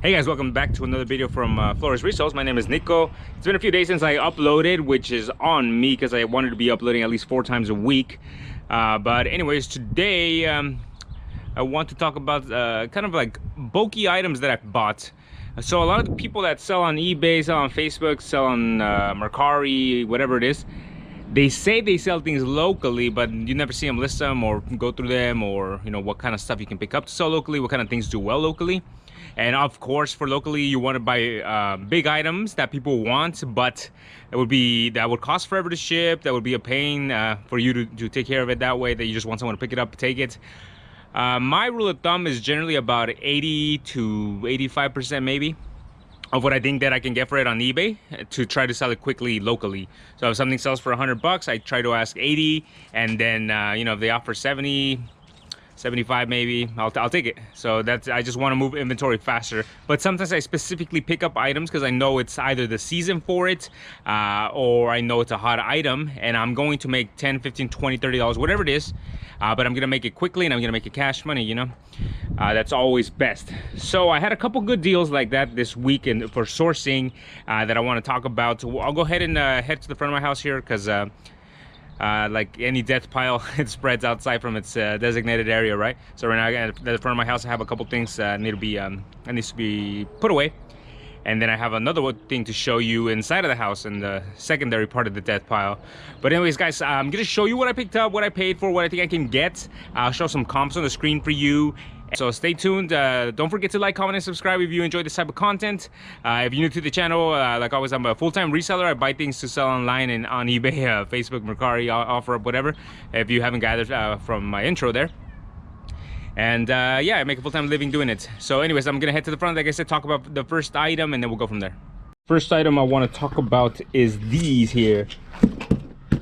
Hey guys, welcome back to another video from Flores Resells. My name is Nico. It's been a few days since I uploaded, which is on me because I wanted to be uploading at least 4 times a week. But anyways, today I want to talk about kind of like bulky items that I've bought. So a lot of the people that sell on eBay, sell on Facebook, sell on Mercari, whatever it is, they say they sell things locally, but you never see them list them or go through them, or you know what kind of stuff you can pick up to sell locally, what kind of things do well locally. And of course, for locally, you want to buy big items that people want, but that would cost forever to ship. That would be a pain for you to take care of it that way, that you just want someone to pick it up, take it. My rule of thumb is generally about 80 to 85% maybe of what I think that I can get for it on eBay to try to sell it quickly locally. So if something sells for 100 bucks, I try to ask 80, and then you know, if they offer 70, 75 maybe, I'll take it. So I just want to move inventory faster. But sometimes I specifically pick up items because I know it's either the season for it or I know it's a hot item and I'm going to make 10, 15, 20, $30, whatever it is. But I'm gonna make it quickly and I'm gonna make it cash money, you know. That's always best. So I had a couple good deals like that this week for sourcing that I want to talk about. So I'll go ahead and head to the front of my house here because like any death pile, it spreads outside from its designated area, right? So right now at the front of my house I have a couple things that needs to be put away, and then I have another thing to show you inside of the house in the secondary part of the death pile. But anyways guys, I'm gonna show you what I picked up, what I paid for, what I think I can get. I'll show some comps on the screen for you. So stay tuned. Don't forget to like, comment, and subscribe if you enjoy this type of content. If you're new to the channel, like always, I'm a full-time reseller. I buy things to sell online and on eBay, Facebook, Mercari, OfferUp, whatever. If you haven't gathered from my intro there. And yeah, I make a full-time living doing it. So anyways, I'm gonna head to the front, like I said, talk about the first item, and then we'll go from there. First item I want to talk about is these here.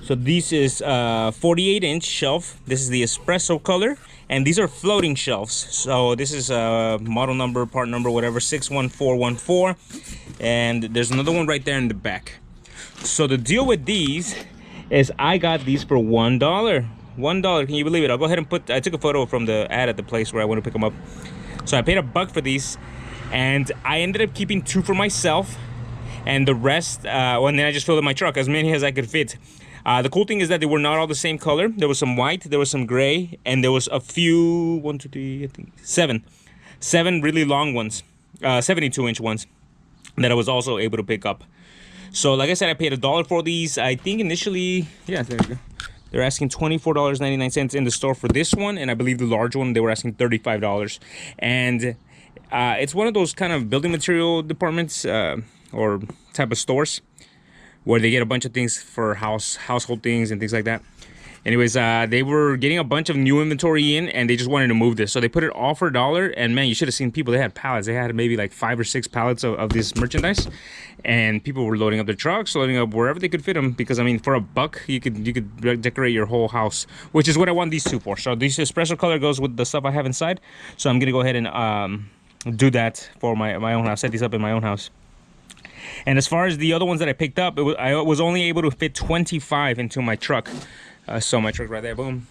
So this is 48-inch shelf. This is the espresso color, and these are floating shelves. So this is model number, part number, whatever, 61414, and there's another one right there in the back. So the deal with these is I got these for $1. $1, can you believe it? I'll go ahead and I took a photo from the ad at the place where I want to pick them up. So I paid $1 for these, and I ended up keeping 2 for myself, and the rest, well, and then I just filled in my truck, as many as I could fit. The cool thing is that they were not all the same color. There was some white, there was some gray, and there was a few, 1, 2, 3, I think, 7 really long ones, 72-inch ones that I was also able to pick up. So like I said, I paid $1 for these. I think initially, yeah, there you go. They're asking $24.99 in the store for this one, and I believe the large one, they were asking $35. And it's one of those kind of building material departments or type of stores where they get a bunch of things for household things and things like that. Anyways, they were getting a bunch of new inventory in, and they just wanted to move this. So they put it all for $1, and man, you should have seen people. They had pallets. They had maybe like 5 or 6 pallets of this merchandise, and people were loading up their trucks, loading up wherever they could fit them, because I mean, for $1, you could decorate your whole house, which is what I want these 2 for. So this espresso color goes with the stuff I have inside. So I'm gonna go ahead and do that for my own house, set these up in my own house. And as far as the other ones that I picked up, I was only able to fit 25 into my truck. So my truck right there, boom.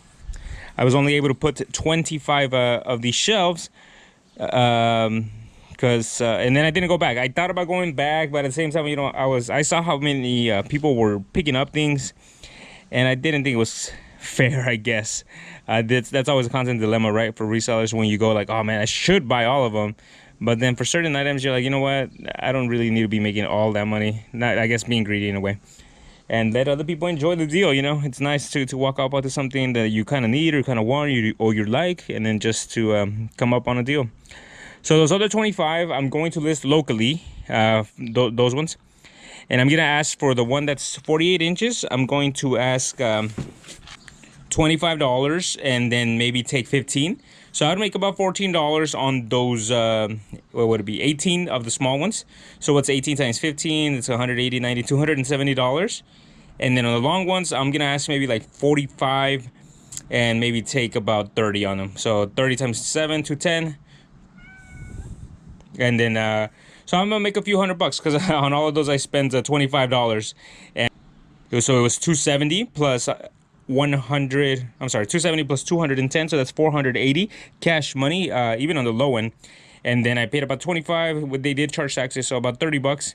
I was only able to put 25 of these shelves, and then I didn't go back. I thought about going back, but at the same time, you know, I saw how many people were picking up things, and I didn't think it was fair, I guess. That's always a constant dilemma, right, for resellers, when you go like, oh man, I should buy all of them. But then for certain items, you're like, you know what? I don't really need to be making all that money. Not, I guess, being greedy in a way. And let other people enjoy the deal, you know? It's nice to walk up onto something that you kind of need or kind of want or you like, and then just to come up on a deal. So those other 25, I'm going to list locally, those ones. And I'm going to ask for the one that's 48 inches. I'm going to ask $25 and then maybe take 15. So I'd make about $14 on those, what would it be, 18 of the small ones. So what's 18 times 15? It's 180, 90, $270. And then on the long ones, I'm gonna ask maybe like 45 and maybe take about 30 on them. So 30 times 7, 210. And then, so I'm gonna make a few $100 because on all of those I spent $25. And so it was 270 plus 270 plus 210, so that's 480 cash money, even on the low end. and then I paid about 25. They did charge taxes, so about 30 bucks.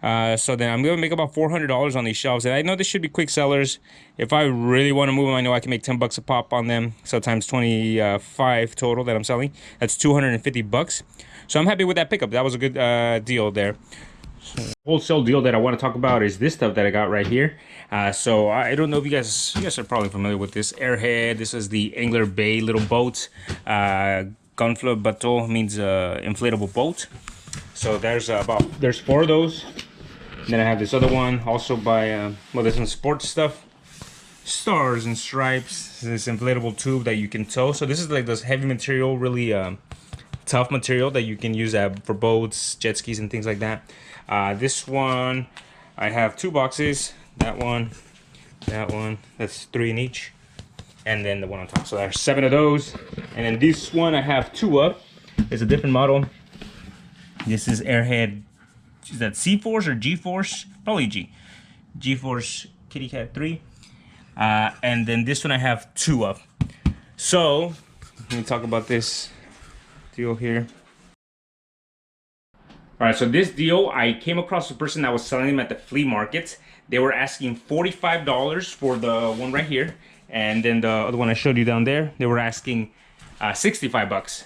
So then I'm gonna make about $400 on these shelves, and I know this should be quick sellers. If I really want to move them, I know I can make 10 bucks a pop on them. So times 25 total that I'm selling, that's 250 bucks. So I'm happy with that pickup. That was a good deal there. So, wholesale deal that I want to talk about is this stuff that I got right here. So I don't know if you guys are probably familiar with this Airhead. This is the Angler Bay little boat. Gonfle bateau means inflatable boat. So there's 4 of those. Then I have this other one, also by well, there's some sports stuff, Stars and Stripes. This inflatable tube that you can tow. So this is like this heavy material, really tough material that you can use for boats, jet skis, and things like that. This one, I have 2 boxes. That one, that's 3 in each, and then the one on top. So there's 7 of those. And then this one I have 2 of. It's a different model. This is Airhead. Is that C-Force or G-Force? Probably G. G-Force Kitty Cat 3. And then this one I have 2 of. So let me talk about this deal here. All right, so this deal, I came across a person that was selling them at the flea market. They were asking $45 for the one right here, and then the other one I showed you down there, they were asking 65 bucks.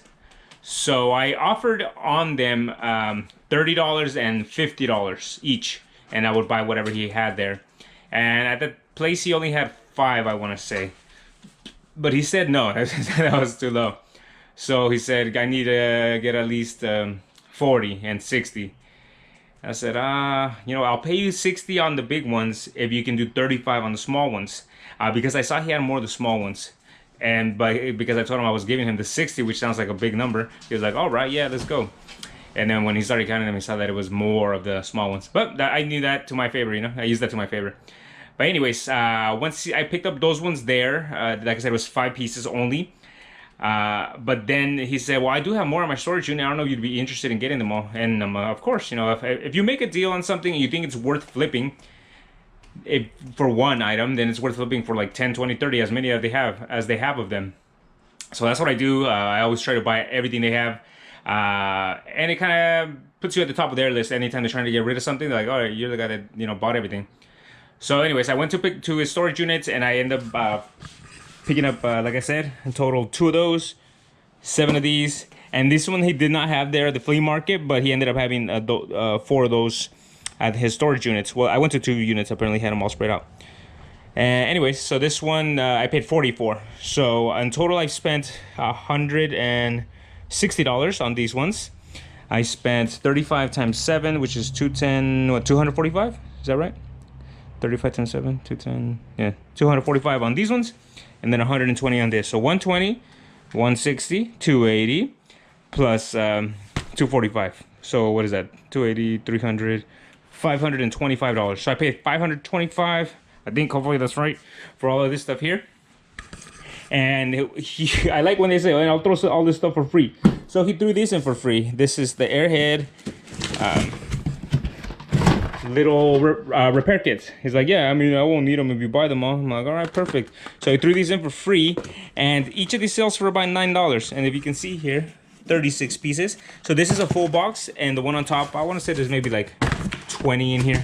So I offered on them $30 and $50 each, and I would buy whatever he had there. And at the place he only had 5, I want to say, but he said no. That was too low. So he said I need to get at least 40 and 60. I said, you know, I'll pay you 60 on the big ones if you can do 35 on the small ones, because I saw he had more of the small ones. And because I told him I was giving him the 60, which sounds like a big number, he was like, all right, yeah, let's go. And then when he started counting them, he saw that it was more of the small ones. But I knew that to my favor, you know, I used that to my favor. But anyways, once I picked up those ones there, like I said, it was 5 pieces only. But then he said, well, I do have more on my storage unit. I don't know if you'd be interested in getting them all. And of course, you know, if you make a deal on something and you think it's worth flipping, for one item, then it's worth flipping for like 10, 20, 30, as many as they have of them. So that's what I do. I always try to buy everything they have, and it kind of puts you at the top of their list anytime they're trying to get rid of something. They're like, all right, you're the guy that, you know, bought everything. So anyways, I went to his storage units, and I ended up picking up, like I said, in total 2 of those, 7 of these, and this one he did not have there at the flea market, but he ended up having 4 of those at his storage units. Well, I went to 2 units, apparently had them all spread out. Anyways, so this one I paid $40 for. So in total I spent $160 on these ones. I spent 35 times 7, which is 210, what, 245? Is that right? 35 times 7, 210, yeah, 245 on these ones, and then 120 on this. So 120, 160, 280, plus 245. So what is that? 280, 300, $525. So I paid $525. I think hopefully that's right for all of this stuff here. And I like when they say, I'll throw all this stuff for free. So he threw this in for free. This is the Airhead little repair kits. He's like, yeah, I mean, I won't need them if you buy them all. I'm like, all right, perfect. So he threw these in for free, and each of these sells for about $9. And if you can see here, 36 pieces. So this is a full box, and the one on top, I want to say there's maybe like 20 in here.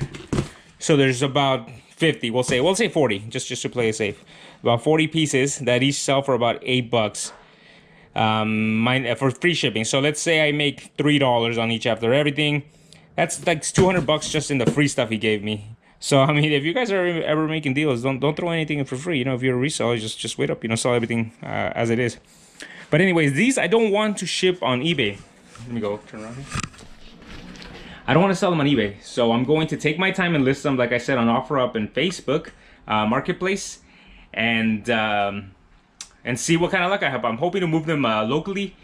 So there's about 50. We'll say 40, just to play it safe. About 40 pieces that each sell for about $8. For free shipping. So let's say I make $3 on each after everything. That's like $200 just in the free stuff he gave me. So I mean, if you guys are ever making deals, don't throw anything in for free. You know, if you're a reseller, just wait up. You know, sell everything as it is. But anyways, these I don't want to ship on eBay. Let me go turn around here. I don't want to sell them on eBay, so I'm going to take my time and list them, like I said, on OfferUp and Facebook Marketplace, and see what kind of luck I have. I'm hoping to move them locally.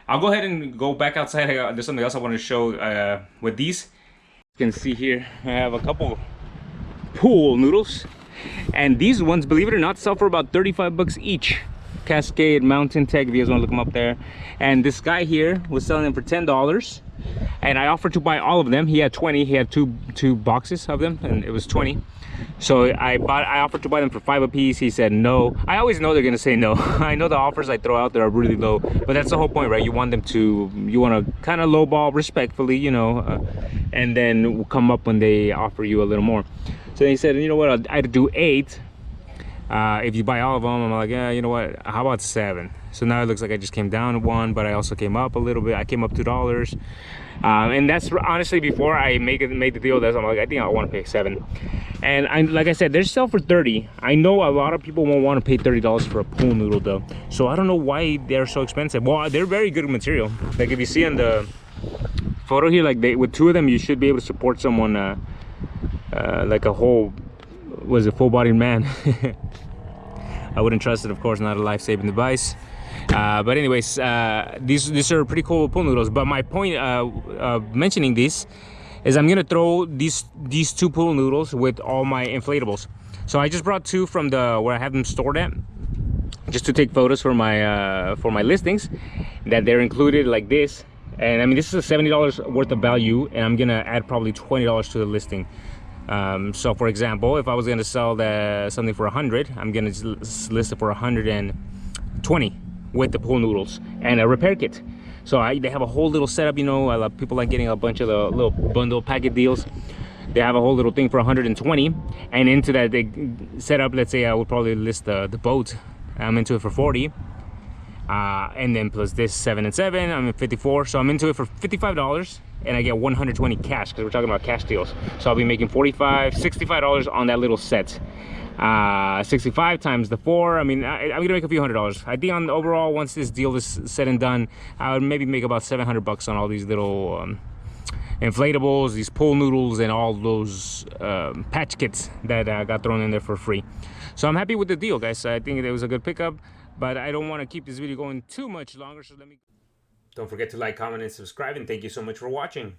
I'll go ahead and go back outside. There's something else I want to show with these. You can see here I have a couple pool noodles, and these ones, believe it or not, sell for about 35 bucks each. Cascade Mountain Tech, if you guys want to look them up there. And this guy here was selling them for $10. and I offered to buy all of them. He had 20. He had two boxes of them, and it was 20. So I offered to buy them for 5 a piece. He said no. I always know they're gonna say no. I know the offers I throw out there are really low, but that's the whole point, right? You want them to, you want to kind of lowball respectfully, you know, and then come up when they offer you a little more. So he said, you know what, I'd do 8 if you buy all of them. I'm like, yeah, you know what, how about 7? So now it looks like I just came down 1, but I also came up a little bit. I came up $2, and that's honestly before I made the deal. That's, I'm like, I think I want to pay 7. And like I said, they're sell for 30. I know a lot of people won't want to pay $30 for a pool noodle though, so I don't know why they're so expensive. Well, they're very good material. Like if you see on the photo here, like with 2 of them you should be able to support someone like a whole, was a full-bodied man. I wouldn't trust it, of course, not a life-saving device. But anyways, these are pretty cool pool noodles. But my point of mentioning this is I'm gonna throw these 2 pool noodles with all my inflatables. So I just brought 2 from the where I have them stored at, just to take photos for my listings, that they're included like this. And I mean, this is a $70 worth of value, and I'm gonna add probably $20 to the listing. So for example, if I was gonna sell something for 100, I'm gonna list it for 120 with the pool noodles and a repair kit. So they have a whole little setup, you know. I love people like getting a bunch of the little bundle packet deals. They have a whole little thing for 120, and into that they set up, let's say I would probably list the boat, I'm into it for 40, and then plus this 7 and 7, I'm at 54. So I'm into it for $55, and I get 120 cash, because we're talking about cash deals. So I'll be making $65 on that little set. 65 times the 4, I mean, I'm gonna make a few $100. I think on the overall, once this deal is said and done, I would maybe make about $700 on all these little inflatables, these pool noodles, and all those patch kits that got thrown in there for free. So I'm happy with the deal, guys. I think it was a good pickup, but I don't want to keep this video going too much longer, so let me... Don't forget to like, comment, and subscribe, and thank you so much for watching.